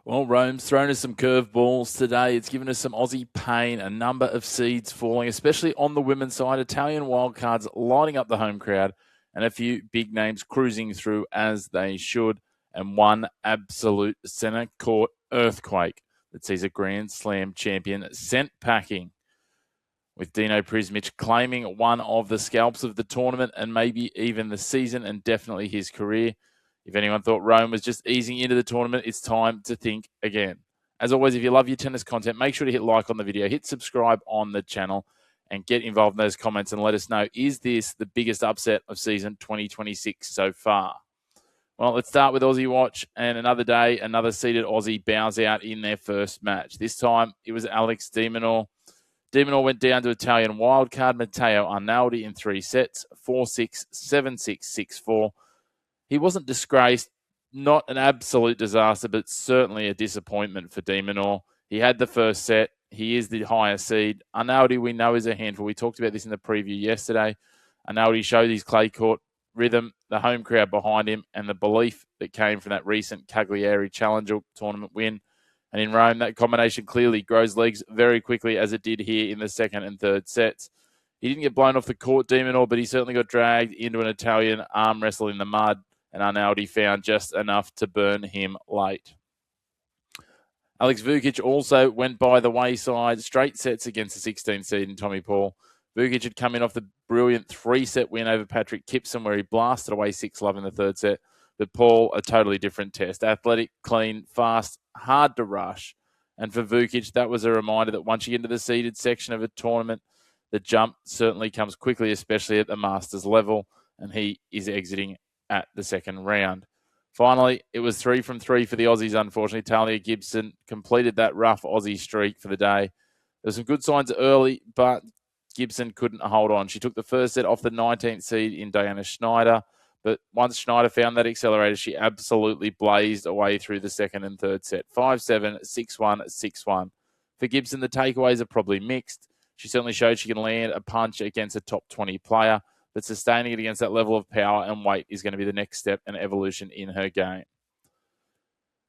Well, Rome's thrown us some curveballs today. It's given us some Aussie pain, a number of seeds falling, especially on the women's side. Italian wildcards lighting up the home crowd, and a few big names cruising through as they should, and one absolute centre court earthquake that sees a Grand Slam champion sent packing, with Dino Prismic claiming one of the scalps of the tournament and maybe even the season and definitely his career. If anyone thought Rome was just easing into the tournament, it's time to think again. As always, if you love your tennis content, make sure to hit like on the video, hit subscribe on the channel, and get involved in those comments and let us know, is this the biggest upset of season 2026 so far? Well, let's start with Aussie Watch, and another day, another seeded Aussie bows out in their first match. This time, it was Alex de Minaur. De Minaur went down to Italian wildcard Matteo Arnaldi in 3 sets, 4-6, 7-6, 6-4. He wasn't disgraced, not an absolute disaster, but certainly a disappointment for de Minaur. He had the first set. He is the higher seed. Arnaldi, we know, is a handful. We talked about this in the preview yesterday. Arnaldi showed his clay court rhythm, the home crowd behind him, and the belief that came from that recent Cagliari Challenger tournament win. And in Rome, that combination clearly grows legs very quickly, as it did here in the second and third sets. He didn't get blown off the court, de Minaur, but he certainly got dragged into an Italian arm wrestle in the mud, and Arnaldi found just enough to burn him late. Alex Vukic also went by the wayside, straight sets against the 16 seed in Tommy Paul. Vukic had come in off the brilliant 3-set win over Patrick Kipson, where he blasted away 6-love in the third set. But Paul, a totally different test. Athletic, clean, fast, hard to rush. And for Vukic, that was a reminder that once you get into the seeded section of a tournament, the jump certainly comes quickly, especially at the Masters level, and he is exiting at the second round. Finally, it was 3 from 3 for the Aussies, unfortunately. Talia Gibson completed that rough Aussie streak for the day. There were some good signs early, but Gibson couldn't hold on. She took the first set off the 19th seed in Diana Schneider, but once Schneider found that accelerator, she absolutely blazed away through the second and third set. 5-7, 6-1, 6-1. For Gibson, the takeaways are probably mixed. She certainly showed she can land a punch against a top 20 player, but sustaining it against that level of power and weight is going to be the next step and evolution in her game.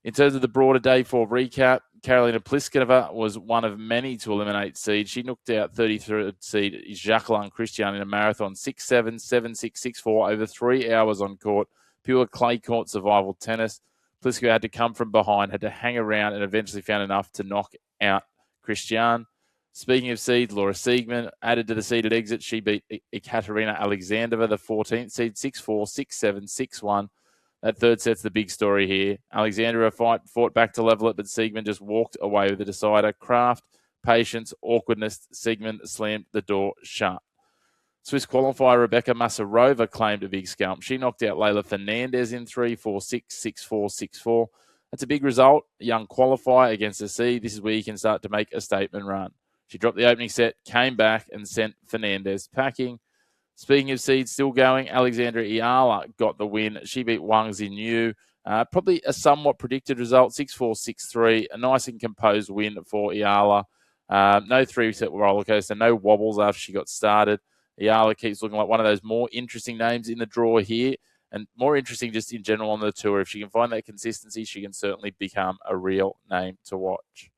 In terms of the broader day 4 recap, Karolina Pliskova was one of many to eliminate seed. She knocked out 33rd seed Jacqueline Christian in a marathon, 6-7, 7-6, 6-4, over 3 hours on court. Pure clay court survival tennis. Pliskova had to come from behind, had to hang around, and eventually found enough to knock out Christian. Speaking of seeds, Laura Siegman added to the seeded exit. She beat Ekaterina Alexandrova, the 14th seed, 6-4, 6-7, 6-1. That third set's the big story here. Alexandrova fought back to level it, but Siegman just walked away with the decider. Craft, patience, awkwardness. Siegman slammed the door shut. Swiss qualifier Rebecca Masarova claimed a big scalp. She knocked out Leylah Fernandez in 3-4, 6-6, 6-4, 6-4. That's a big result. A young qualifier against a seed. This is where you can start to make a statement run. She dropped the opening set, came back, and sent Fernandez packing. Speaking of seeds still going, Alexandra Iala got the win. She beat Wang Xinyu. Probably a somewhat predicted result, 6-4, 6-3. A nice and composed win for Iala. No 3-set roller coaster, no wobbles after she got started. Iala keeps looking like one of those more interesting names in the draw here, and more interesting just in general on the tour. If she can find that consistency, she can certainly become a real name to watch.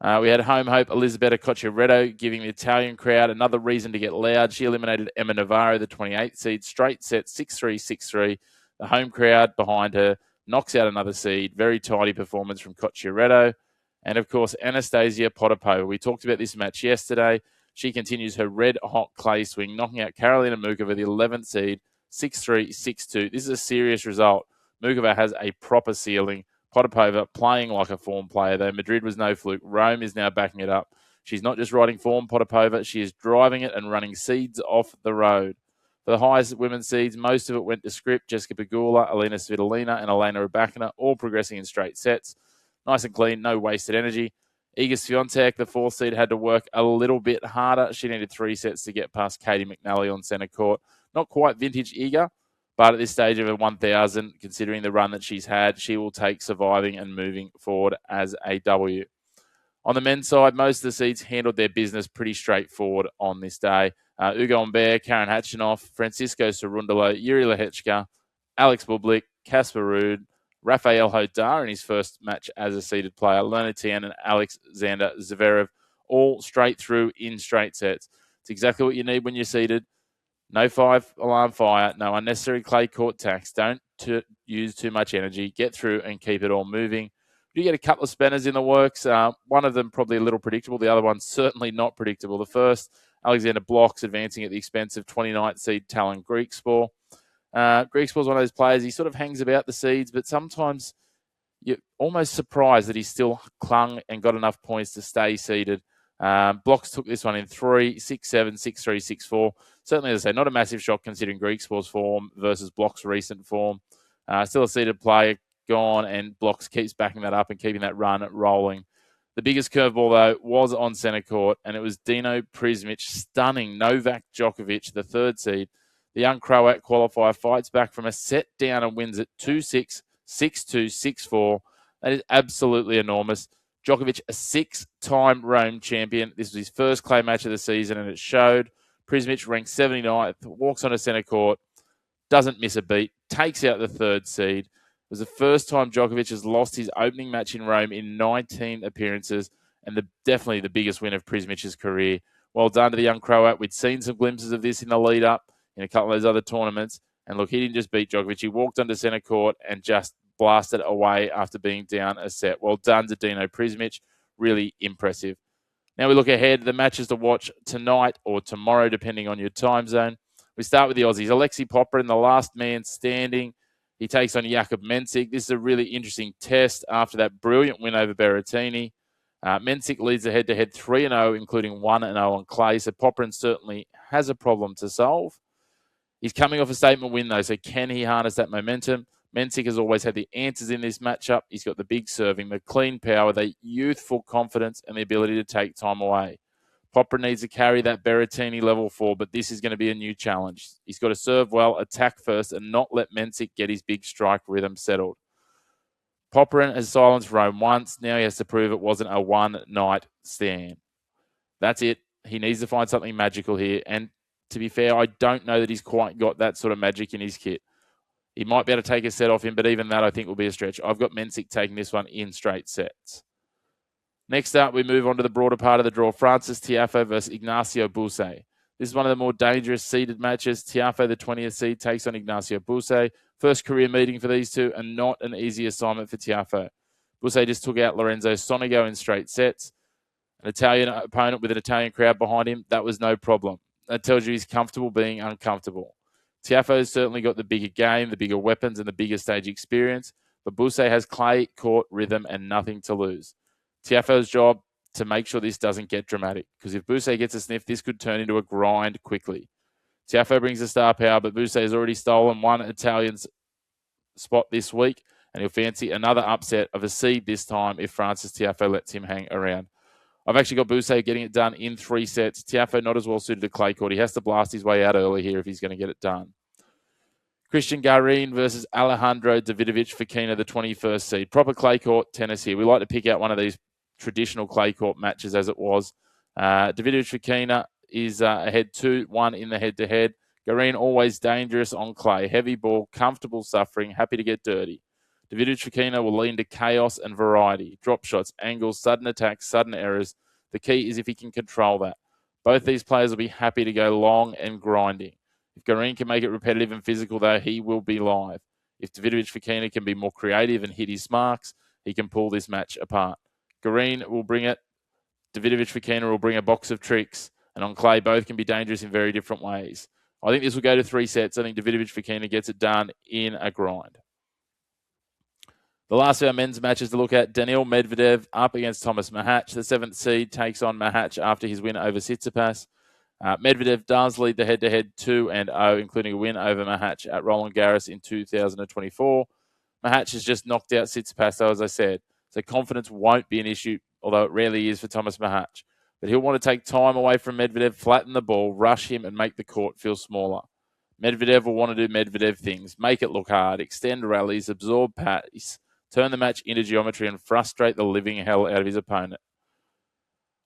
We had home hope Elisabetta Cocciaretto giving the Italian crowd another reason to get loud. She eliminated Emma Navarro, the 28th seed, straight set, 6-3, 6-3. The home crowd behind her knocks out another seed. Very tidy performance from Cocciaretto. And, of course, Anastasia Potapova. We talked about this match yesterday. She continues her red-hot clay swing, knocking out Karolina Muchova, the 11th seed, 6-3, 6-2. This is a serious result. Muchova has a proper ceiling. Potapova playing like a form player, though. Madrid was no fluke. Rome is now backing it up. She's not just riding form, Potapova. She is driving it and running seeds off the road. For the highest women's seeds, most of it went to script. Jessica Pegula, Alina Svitolina, and Elena Rybakina, all progressing in straight sets. Nice and clean, no wasted energy. Iga Swiatek, the 4th seed, had to work a little bit harder. She needed 3 sets to get past Katie McNally on centre court. Not quite vintage Iga, but at this stage of her 1,000, considering the run that she's had, she will take surviving and moving forward as a W. On the men's side, most of the seeds handled their business pretty straightforward on this day. Ugo Humbert, Karen Khachanov, Francisco Cerundolo, Yuri Lehechka, Alex Bublik, Casper Ruud, Rafael Hodar in his first match as a seeded player, Lena Tian and Alexander Zverev, all straight through in straight sets. It's exactly what you need when you're seeded. No 5-alarm fire, no unnecessary clay court tax. Don't use too much energy. Get through and keep it all moving. You get a couple of spinners in the works. One of them probably a little predictable. The other one certainly not predictable. The first, Alexander Blocks, advancing at the expense of 29th seed Talon Griekspoor. Griekspoor's one of those players, he sort of hangs about the seeds, but sometimes you're almost surprised that he still clung and got enough points to stay seeded. Blocks took this one in 3, 6-7, 6-3, 6-4. Certainly, as I say, not a massive shock considering Griekspoor's form versus Blocks' recent form. Still a seeded player, gone, and Blocks keeps backing that up and keeping that run rolling. The biggest curveball, though, was on centre court, and it was Dino Prismic stunning Novak Djokovic, the third seed. The young Croat qualifier fights back from a set down and wins it 2-6, 6-2, 6-4. That is absolutely enormous. Djokovic, a 6-time Rome champion. This was his first clay match of the season, and it showed. Prismic ranked 79th, walks onto centre court, doesn't miss a beat, takes out the third seed. It was the first time Djokovic has lost his opening match in Rome in 19 appearances, and definitely the biggest win of Prismic's career. Well done to the young Croat. We'd seen some glimpses of this in the lead-up in a couple of those other tournaments. And look, he didn't just beat Djokovic. He walked onto centre court and just blasted away after being down a set. Well done to Dino Prismic. Really impressive. Now we look ahead. The matches to watch tonight or tomorrow, depending on your time zone. We start with the Aussies. Alexi Popyrin, the last man standing. He takes on Jakub Mensik. This is a really interesting test after that brilliant win over Berrettini. Mensik leads the head-to-head 3-0, including 1-0 on clay. So Popyrin certainly has a problem to solve. He's coming off a statement win, though, so can he harness that momentum? Mensik has always had the answers in this matchup. He's got the big serving, the clean power, the youthful confidence, and the ability to take time away. Popyrin needs to carry that Berrettini level 4, but this is going to be a new challenge. He's got to serve well, attack first, and not let Mensik get his big strike rhythm settled. Popyrin has silenced Rome once. Now he has to prove it wasn't a one-night stand. That's it. He needs to find something magical here, and to be fair, I don't know that he's quite got that sort of magic in his kit. He might be able to take a set off him, but even that I think will be a stretch. I've got Mensik taking this one in straight sets. Next up, we move on to the broader part of the draw. Francis Tiafoe versus Ignacio Buse. This is one of the more dangerous seeded matches. Tiafoe, the 20th seed, takes on Ignacio Buse. First career meeting for these two, and not an easy assignment for Tiafoe. Buse just took out Lorenzo Sonego in straight sets. An Italian opponent with an Italian crowd behind him, that was no problem. That tells you he's comfortable being uncomfortable. Tiafoe's certainly got the bigger game, the bigger weapons, and the bigger stage experience, but Buse has clay, court, rhythm, and nothing to lose. Tiafoe's job to make sure this doesn't get dramatic, because if Buse gets a sniff, this could turn into a grind quickly. Tiafoe brings the star power, but Buse has already stolen one Italian's spot this week, and he'll fancy another upset of a seed this time if Francis Tiafoe lets him hang around. I've actually got Buse getting it done in 3 sets. Tiafoe not as well suited to clay court. He has to blast his way out early here if he's going to get it done. Christian Garin versus Alejandro Davidovich Fokina, the 21st seed. Proper clay court tennis here. We like to pick out one of these traditional clay court matches as it was. Davidovich Fokina is ahead 2-1 in the head-to-head. Garin always dangerous on clay. Heavy ball, comfortable suffering, happy to get dirty. Davidovich Fokina will lean to chaos and variety. Drop shots, angles, sudden attacks, sudden errors. The key is if he can control that. Both these players will be happy to go long and grinding. If Garin can make it repetitive and physical, though, he will be live. If Davidovich Fokina can be more creative and hit his marks, he can pull this match apart. Garin will bring it. Davidovich Fokina will bring a box of tricks. And on clay, both can be dangerous in very different ways. I think this will go to 3 sets. I think Davidovich Fokina gets it done in a grind. The last of our men's matches to look at, Daniil Medvdev up against Thomas Machac. The 7th seed takes on Machac after his win over Tsitsipas. Medvdev does lead the head-to-head 2-0, including a win over Machac at Roland Garros in 2024. Machac has just knocked out Tsitsipas, though, as I said. So confidence won't be an issue, although it rarely is for Thomas Machac. But he'll want to take time away from Medvdev, flatten the ball, rush him, and make the court feel smaller. Medvdev will want to do Medvdev things, make it look hard, extend rallies, absorb pace, turn the match into geometry, and frustrate the living hell out of his opponent.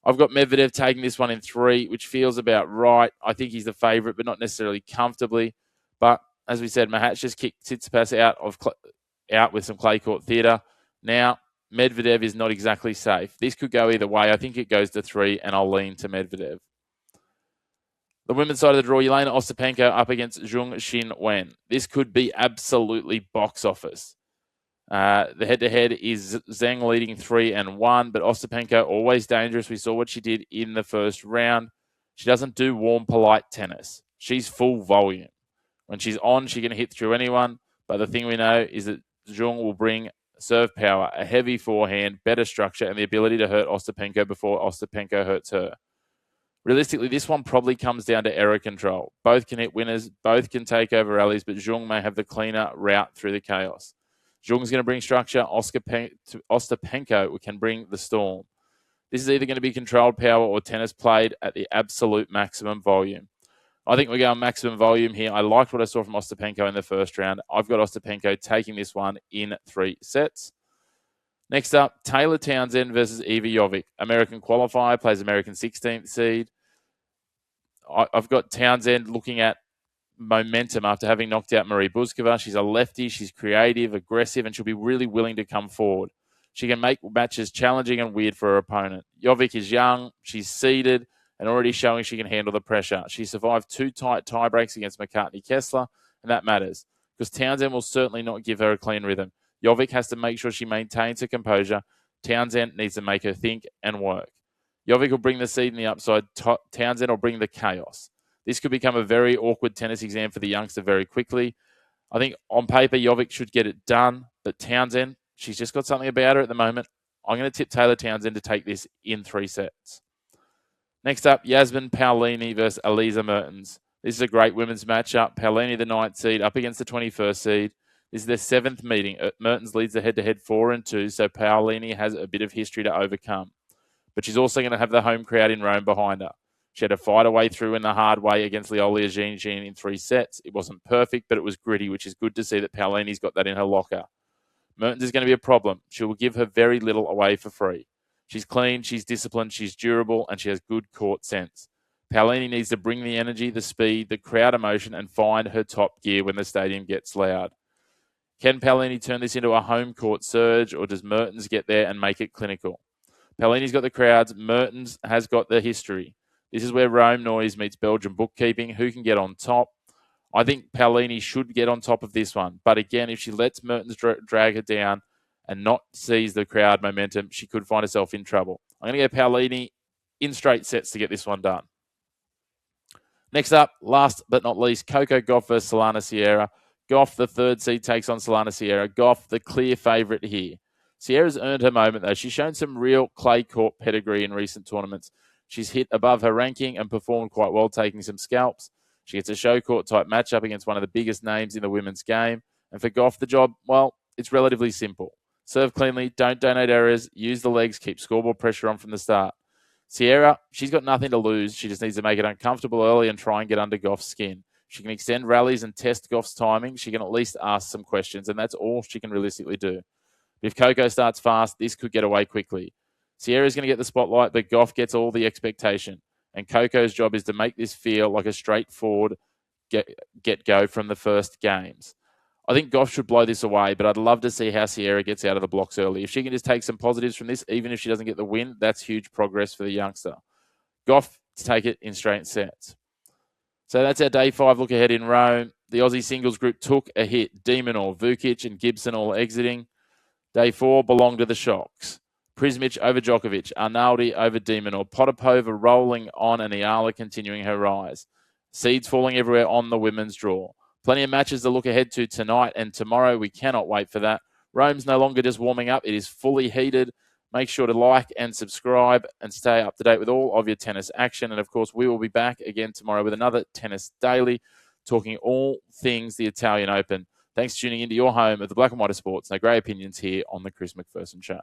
I've got Medvdev taking this one in 3, which feels about right. I think he's the favourite, but not necessarily comfortably. But as we said, Machac just kicked Tsitsipas out with some clay court theatre. Now, Medvdev is not exactly safe. This could go either way. I think it goes to 3, and I'll lean to Medvdev. The women's side of the draw, Jelena Ostapenko up against Zheng Xin-wen. This could be absolutely box office. The head-to-head is Zheng leading 3-1, but Ostapenko always dangerous. We saw what she did in the first round. She doesn't do warm, polite tennis. She's full volume. When she's on, she can hit through anyone, but the thing we know is that Zheng will bring serve power, a heavy forehand, better structure, and the ability to hurt Ostapenko before Ostapenko hurts her. Realistically, this one probably comes down to error control. Both can hit winners, both can take over rallies, but Zheng may have the cleaner route through the chaos. Zheng's going to bring structure. Ostapenko can bring the storm. This is either going to be controlled power or tennis played at the absolute maximum volume. I think we're going maximum volume here. I liked what I saw from Ostapenko in the first round. I've got Ostapenko taking this one in 3 sets. Next up, Taylor Townsend versus Eva Jovic. American qualifier, plays American 16th seed. I've got Townsend looking at momentum after having knocked out Marie Buzkova. She's a lefty. She's creative, aggressive, and she'll be really willing to come forward. She can make matches challenging and weird for her opponent. Jovic is young. She's seeded and already showing she can handle the pressure. She survived 2 tight tiebreaks against McCartney Kessler, and that matters because Townsend will certainly not give her a clean rhythm. Jovic has to make sure she maintains her composure. Townsend needs to make her think and work. Jovic will bring the seed in the upside. Townsend will bring the chaos. This could become a very awkward tennis exam for the youngster very quickly. I think on paper, Jovic should get it done, but Townsend, she's just got something about her at the moment. I'm going to tip Taylor Townsend to take this in 3 sets. Next up, Yasmin Paolini versus Elisa Mertens. This is a great women's matchup. Paolini, the 9th seed, up against the 21st seed. This is their 7th meeting. Mertens leads the head-to-head 4-2, so Paolini has a bit of history to overcome. But she's also going to have the home crowd in Rome behind her. She had to fight her way through in the hard way against Leolia Zheng in 3 sets. It wasn't perfect, but it was gritty, which is good to see that Paolini's got that in her locker. Mertens is going to be a problem. She will give her very little away for free. She's clean, she's disciplined, she's durable, and she has good court sense. Paolini needs to bring the energy, the speed, the crowd emotion, and find her top gear when the stadium gets loud. Can Paolini turn this into a home court surge, or does Mertens get there and make it clinical? Paolini's got the crowds. Mertens has got the history. This is where Rome noise meets Belgian bookkeeping. Who can get on top? I think Paolini should get on top of this one. But again, if she lets Mertens drag her down and not seize the crowd momentum, she could find herself in trouble. I'm going to go Paolini in straight sets to get this one done. Next up, last but not least, Coco Gauff versus Solana Sierra. Gauff, the 3rd seed, takes on Solana Sierra. Gauff, the clear favourite here. Sierra's earned her moment, though. She's shown some real clay court pedigree in recent tournaments. She's hit above her ranking and performed quite well, taking some scalps. She gets a show court type matchup against one of the biggest names in the women's game. And for Gauff, the job, well, it's relatively simple. Serve cleanly, don't donate errors, use the legs, keep scoreboard pressure on from the start. Sierra, she's got nothing to lose. She just needs to make it uncomfortable early and try and get under Gauff's skin. She can extend rallies and test Gauff's timing. She can at least ask some questions, and that's all she can realistically do. If Coco starts fast, this could get away quickly. Sierra's going to get the spotlight, but Gauff gets all the expectation. And Coco's job is to make this feel like a straightforward get-go from the first games. I think Gauff should blow this away, but I'd love to see how Sierra gets out of the blocks early. If she can just take some positives from this, even if she doesn't get the win, that's huge progress for the youngster. Gauff to take it in straight sets. So that's our day 5 look ahead in Rome. The Aussie singles group took a hit. Demonor, Vukic and Gibson all exiting. Day 4 belonged to the shocks. Prismic over Djokovic, Arnaldi over Demonor, Potapova rolling on and Iala continuing her rise. Seeds falling everywhere on the women's draw. Plenty of matches to look ahead to tonight and tomorrow. We cannot wait for that. Rome's no longer just warming up. It is fully heated. Make sure to like and subscribe and stay up to date with all of your tennis action. And, of course, we will be back again tomorrow with another Tennis Daily, talking all things the Italian Open. Thanks for tuning into your home of the Black and White of Sports. No grey opinions here on the Chris McPherson Show.